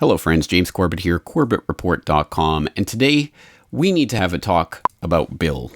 Hello friends, James Corbett here, CorbettReport.com, and today we need to have a talk about Bill.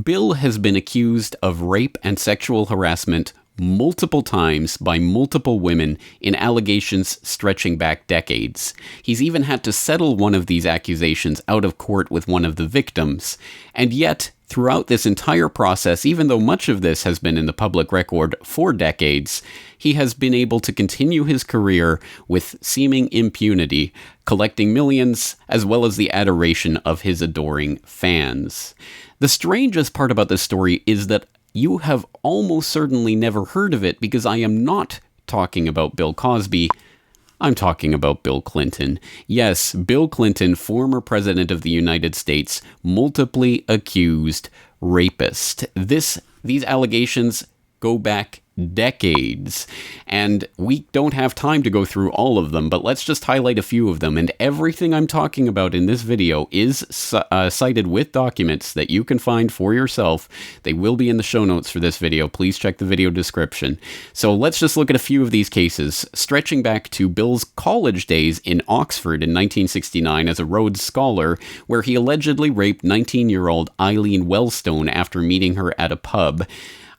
Bill has been accused of rape and sexual harassment multiple times by multiple women in allegations stretching back decades. He's even had to settle one of these accusations out of court with one of the victims, and yet throughout this entire process, even though much of this has been in the public record for decades, he has been able to continue his career with seeming impunity, collecting millions, as well as the adoration of his adoring fans. The strangest part about this story is that you have almost certainly never heard of it, because I am not talking about Bill Cosby. I'm talking about Bill Clinton. Yes, Bill Clinton, former president of the United States, multiply accused rapist. These allegations go back decades, and we don't have time to go through all of them, but let's just highlight a few of them. And everything I'm talking about in this video is cited with documents that you can find for yourself. They will be in the show notes for this video. Please check the video description. So let's just look at a few of these cases, stretching back to Bill's college days in Oxford in 1969 as a Rhodes Scholar, where he allegedly raped 19-year-old Eileen Wellstone after meeting her at a pub.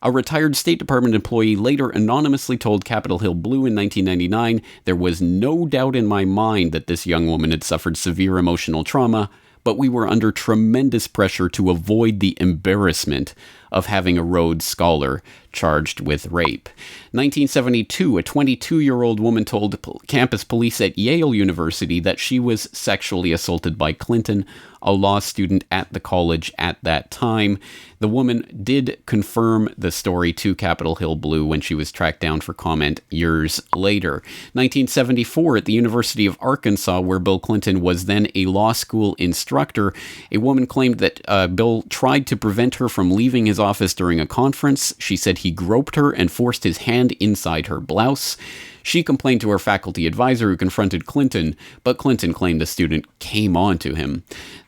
A retired State Department employee later anonymously told Capitol Hill Blue in 1999, "There was no doubt in my mind that this young woman had suffered severe emotional trauma, but we were under tremendous pressure to avoid the embarrassment of having a Rhodes Scholar charged with rape." 1972, a 22-year-old woman told campus police at Yale University that she was sexually assaulted by Clinton, a law student at the college at that time. The woman did confirm the story to Capitol Hill Blue when she was tracked down for comment years later. 1974, at the University of Arkansas, where Bill Clinton was then a law school instructor, a woman claimed that Bill tried to prevent her from leaving his office during a conference. She said he groped her and forced his hand inside her blouse. She complained to her faculty advisor, who confronted Clinton, but Clinton claimed the student came on to him.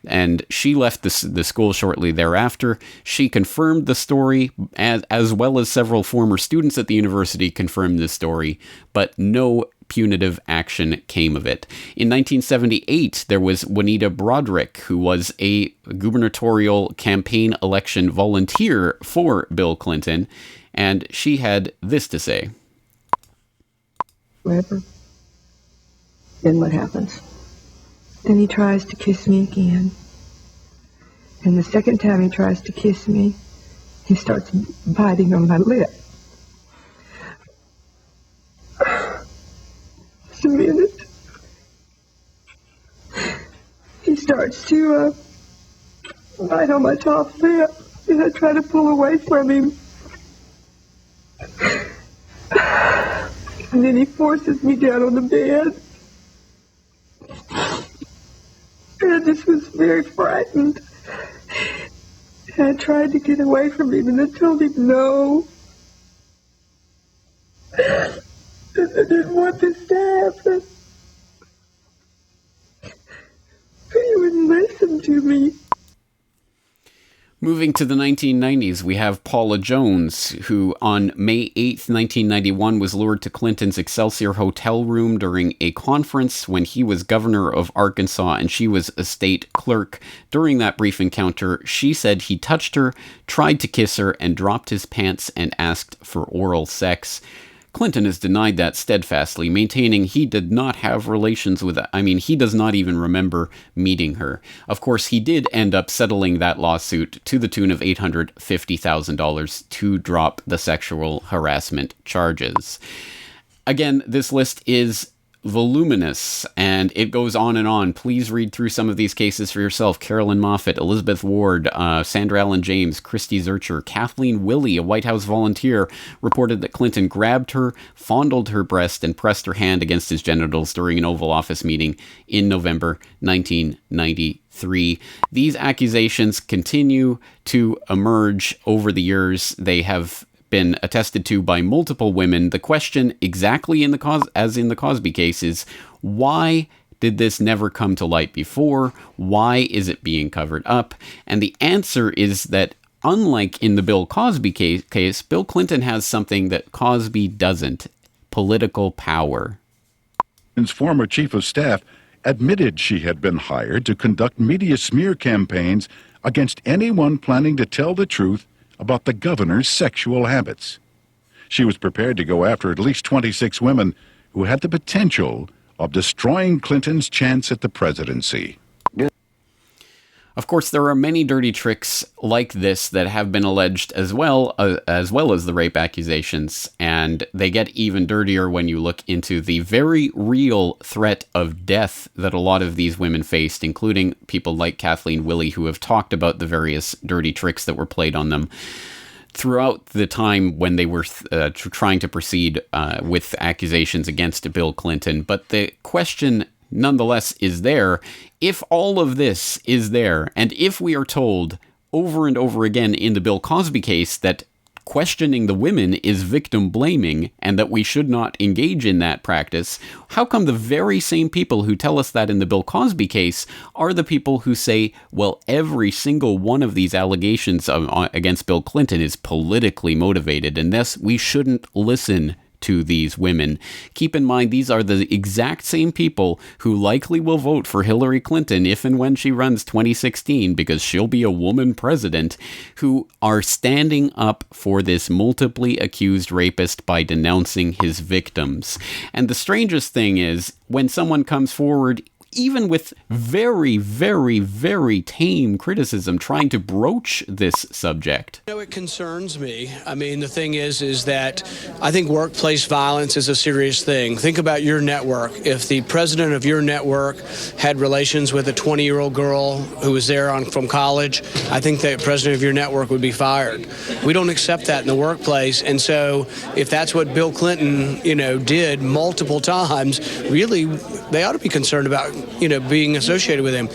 And she left the school shortly thereafter. She confirmed the story, as well as several former students at the university confirmed the story, but no punitive action came of it. In 1978, there was Juanita Broderick, who was a gubernatorial campaign election volunteer for Bill Clinton, and she had this to say. Whatever. Then what happens? Then he tries to kiss me again. And the second time he tries to kiss me, he starts biting on my lip. Just a minute. He starts to bite on my top lip, and I try to pull away from him. And then he forces me down on the bed. And I just was very frightened. And I tried to get away from him, and I told him no. And I didn't want this to happen. But he wouldn't listen to me. Moving to the 1990s, we have Paula Jones, who on May 8th, 1991, was lured to Clinton's Excelsior hotel room during a conference when he was governor of Arkansas and she was a state clerk. During that brief encounter, she said he touched her, tried to kiss her, and dropped his pants and asked for oral sex. Clinton has denied that steadfastly, maintaining he did not have relations with her. I mean, he does not even remember meeting her. Of course, he did end up settling that lawsuit to the tune of $850,000 to drop the sexual harassment charges. Again, this list is voluminous, and it goes on and on. Please read through some of these cases for yourself. Carolyn Moffett, Elizabeth Ward, Sandra Allen James, Christy Zurcher, Kathleen Willey, a White House volunteer, reported that Clinton grabbed her, fondled her breast, and pressed her hand against his genitals during an Oval Office meeting in November 1993. These accusations continue to emerge over the years. They have been attested to by multiple women. The question, exactly as in the Cosby case, is why did this never come to light before? Why is it being covered up? And the answer is that, unlike in the Bill Cosby case, Bill Clinton has something that Cosby doesn't: political power. Clinton's former chief of staff admitted she had been hired to conduct media smear campaigns against anyone planning to tell the truth about the governor's sexual habits. She was prepared to go after at least 26 women who had the potential of destroying Clinton's chance at the presidency. Of course, there are many dirty tricks like this that have been alleged as well as the rape accusations, and they get even dirtier when you look into the very real threat of death that a lot of these women faced, including people like Kathleen Willey, who have talked about the various dirty tricks that were played on them throughout the time when they were trying to proceed with accusations against Bill Clinton. But the question nonetheless is there, if all of this is there, and if we are told over and over again in the Bill Cosby case that questioning the women is victim blaming and that we should not engage in that practice, how come the very same people who tell us that in the Bill Cosby case are the people who say, well, every single one of these allegations against Bill Clinton is politically motivated, and thus we shouldn't listen to these women? Keep in mind, these are the exact same people who likely will vote for Hillary Clinton if and when she runs 2016, because she'll be a woman president, who are standing up for this multiply accused rapist by denouncing his victims. And the strangest thing is, when someone comes forward, even with very, very, very tame criticism, trying to broach this subject. It concerns me. I mean, the thing is that I think workplace violence is a serious thing. Think about your network. If the president of your network had relations with a 20-year-old girl who was there from college, I think the president of your network would be fired. We don't accept that in the workplace. And so if that's what Bill Clinton, did multiple times, really, they ought to be concerned about being associated with him.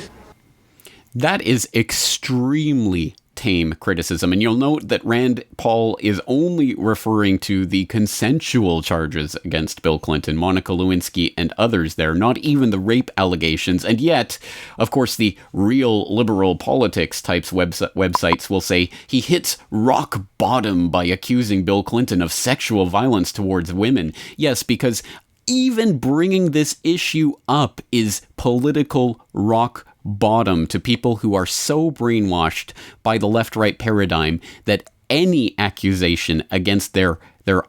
That is extremely tame criticism. And you'll note that Rand Paul is only referring to the consensual charges against Bill Clinton, Monica Lewinsky, and others there, not even the rape allegations. And yet, of course, the real liberal politics types websites will say he hits rock bottom by accusing Bill Clinton of sexual violence towards women. Yes, because even bringing this issue up is political rock bottom to people who are so brainwashed by the left-right paradigm that any accusation against their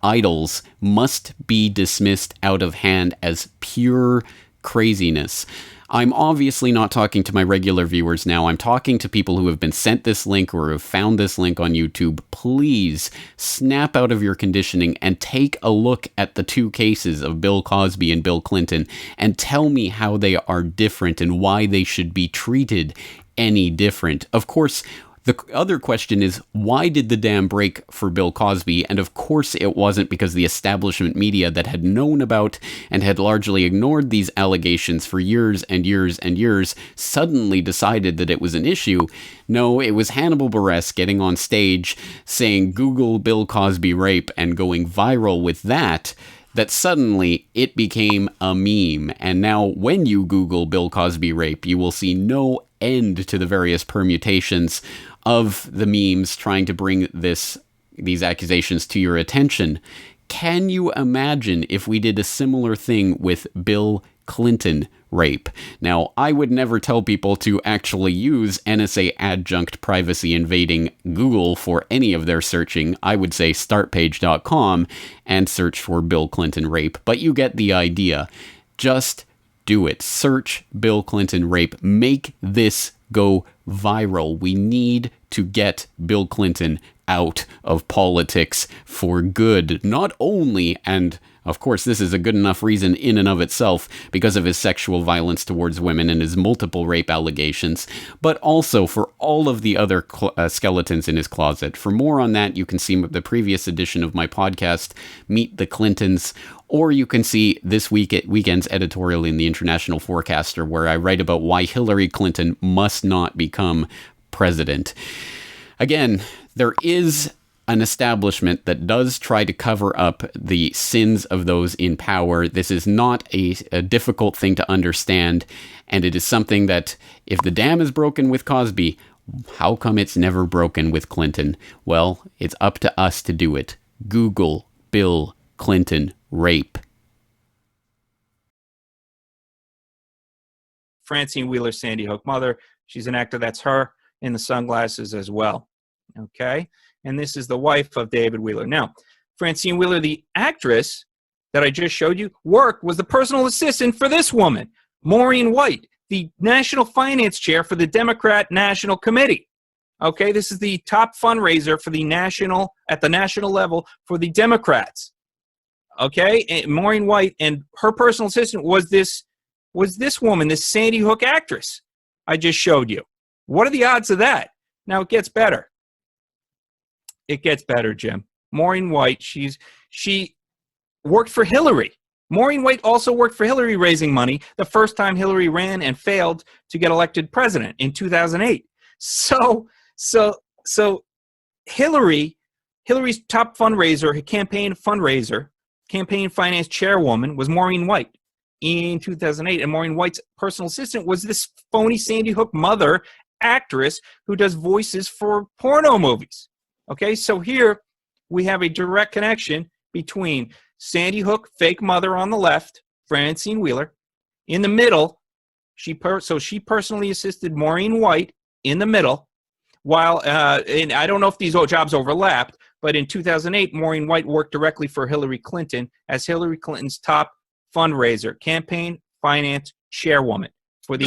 idols must be dismissed out of hand as pure craziness. I'm obviously not talking to my regular viewers now. I'm talking to people who have been sent this link or have found this link on YouTube. Please snap out of your conditioning and take a look at the two cases of Bill Cosby and Bill Clinton and tell me how they are different and why they should be treated any different. Of course, the other question is, why did the dam break for Bill Cosby? And of course it wasn't because the establishment media that had known about and had largely ignored these allegations for years and years and years suddenly decided that it was an issue. No, it was Hannibal Buress getting on stage saying, "Google Bill Cosby rape," and going viral with that suddenly it became a meme. And now when you Google Bill Cosby rape, you will see no end to the various permutations of the memes trying to bring these accusations to your attention. Can you imagine if we did a similar thing with Bill Clinton rape? Now, I would never tell people to actually use NSA adjunct privacy invading Google for any of their searching. I would say startpage.com and search for Bill Clinton rape, but you get the idea. Just do it. Search Bill Clinton rape. Make this go viral. We need to get Bill Clinton out of politics for good. Not only, and of course this is a good enough reason in and of itself because of his sexual violence towards women and his multiple rape allegations, but also for all of the other skeletons in his closet. For more on that, you can see the previous edition of my podcast, Meet the Clintons, or you can see this weekend's editorial in the International Forecaster, where I write about why Hillary Clinton must not become president. Again, there is an establishment that does try to cover up the sins of those in power. This is not a difficult thing to understand, and it is something that, if the dam is broken with Cosby, how come it's never broken with Clinton? Well, it's up to us to do it. Google Bill Clinton rape. Francine Wheeler, Sandy Hook mother. She's an actor. That's her in the sunglasses as well. Okay? And this is the wife of David Wheeler. Now, Francine Wheeler, the actress that I just showed you, was the personal assistant for this woman, Maureen White, the national finance chair for the Democrat National Committee. Okay, this is the top fundraiser for at the national level for the Democrats. Okay, and Maureen White, and her personal assistant was this woman, this Sandy Hook actress I just showed you. What are the odds of that? Now it gets better. It gets better, Jim. Maureen White, she worked for Hillary. Maureen White also worked for Hillary raising money the first time Hillary ran and failed to get elected president in 2008. So Hillary's top fundraiser, campaign finance chairwoman was Maureen White in 2008. And Maureen White's personal assistant was this phony Sandy Hook mother actress who does voices for porno movies. Okay, so here we have a direct connection between Sandy Hook, fake mother on the left, Francine Wheeler. In the middle, she personally assisted Maureen White in the middle, while, and I don't know if these jobs overlapped, but in 2008, Maureen White worked directly for Hillary Clinton as Hillary Clinton's top fundraiser, campaign finance chairwoman for the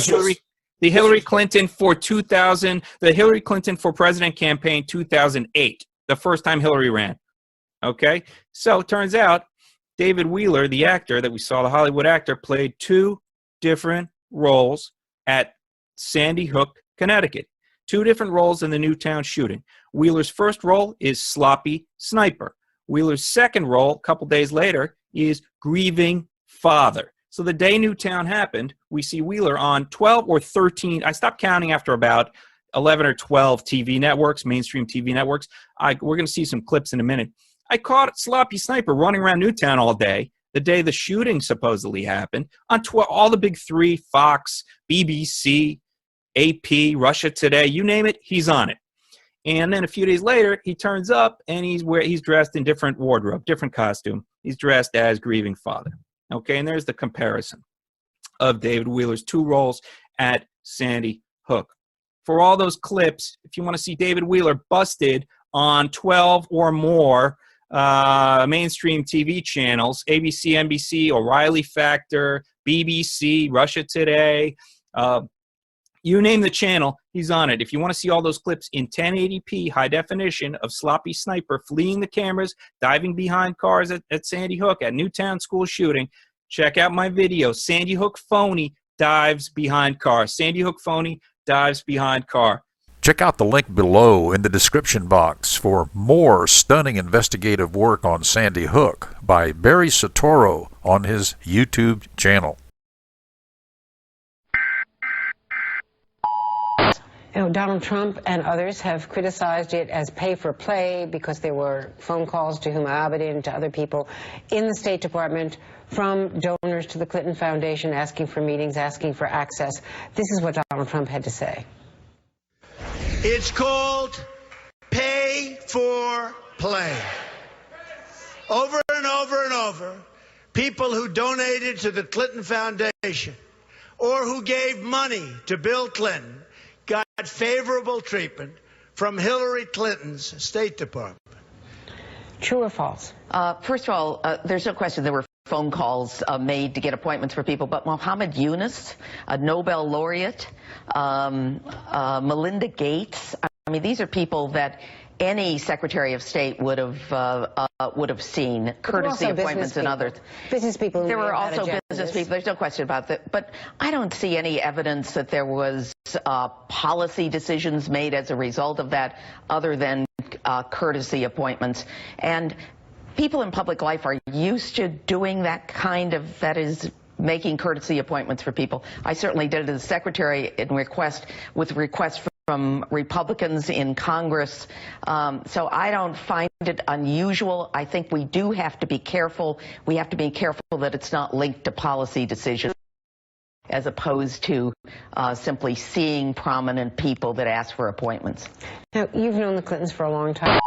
Hillary Clinton for President campaign 2008, the first time Hillary ran. Okay, so it turns out David Wheeler, the actor that we saw, the Hollywood actor, played two different roles at Sandy Hook, Connecticut. Two different roles in the Newtown shooting. Wheeler's first role is sloppy sniper. Wheeler's second role, a couple days later, is grieving father. So the day Newtown happened, we see Wheeler on 12 or 13, I stopped counting after about 11 or 12 TV networks, mainstream TV networks. We're going to see some clips in a minute. I caught sloppy sniper running around Newtown all day, the day the shooting supposedly happened, on all the big three, Fox, BBC, AP, Russia Today, you name it, he's on it. And then a few days later, he turns up and he's dressed in different wardrobe, different costume. He's dressed as grieving father. Okay, and there's the comparison of David Wheeler's two roles at Sandy Hook. For all those clips, if you want to see David Wheeler busted on 12 or more mainstream TV channels, ABC, NBC, O'Reilly Factor, BBC, Russia Today, you name the channel, he's on it. If you want to see all those clips in 1080p, high definition of sloppy sniper fleeing the cameras, diving behind cars at Sandy Hook, at Newtown school shooting, check out my video, Sandy Hook phony dives behind car. Sandy Hook phony dives behind car. Check out the link below in the description box for more stunning investigative work on Sandy Hook by Barry Soetoro on his YouTube channel. You know, Donald Trump and others have criticized it as pay-for-play because there were phone calls to Huma Abedin, to other people in the State Department from donors to the Clinton Foundation asking for meetings, asking for access. This is what Donald Trump had to say. It's called pay for play. Over and over and over, people who donated to the Clinton Foundation or who gave money to Bill Clinton got favorable treatment from Hillary Clinton's State Department. True or false? First of all, there's no question there were phone calls made to get appointments for people, but Mohammed Yunus, a Nobel laureate, Melinda Gates, I mean, these are people that any Secretary of State would have seen, courtesy appointments and others. Business people. There were also business people. There's no question about that. But I don't see any evidence that there was policy decisions made as a result of that, other than courtesy appointments. And people in public life are used to doing that kind of, that is, making courtesy appointments for people. I certainly did it as secretary with requests from Republicans in Congress. So I don't find it unusual. I think we do have to be careful. We have to be careful that it's not linked to policy decisions, as opposed to simply seeing prominent people that ask for appointments. Now, you've known the Clintons for a long time.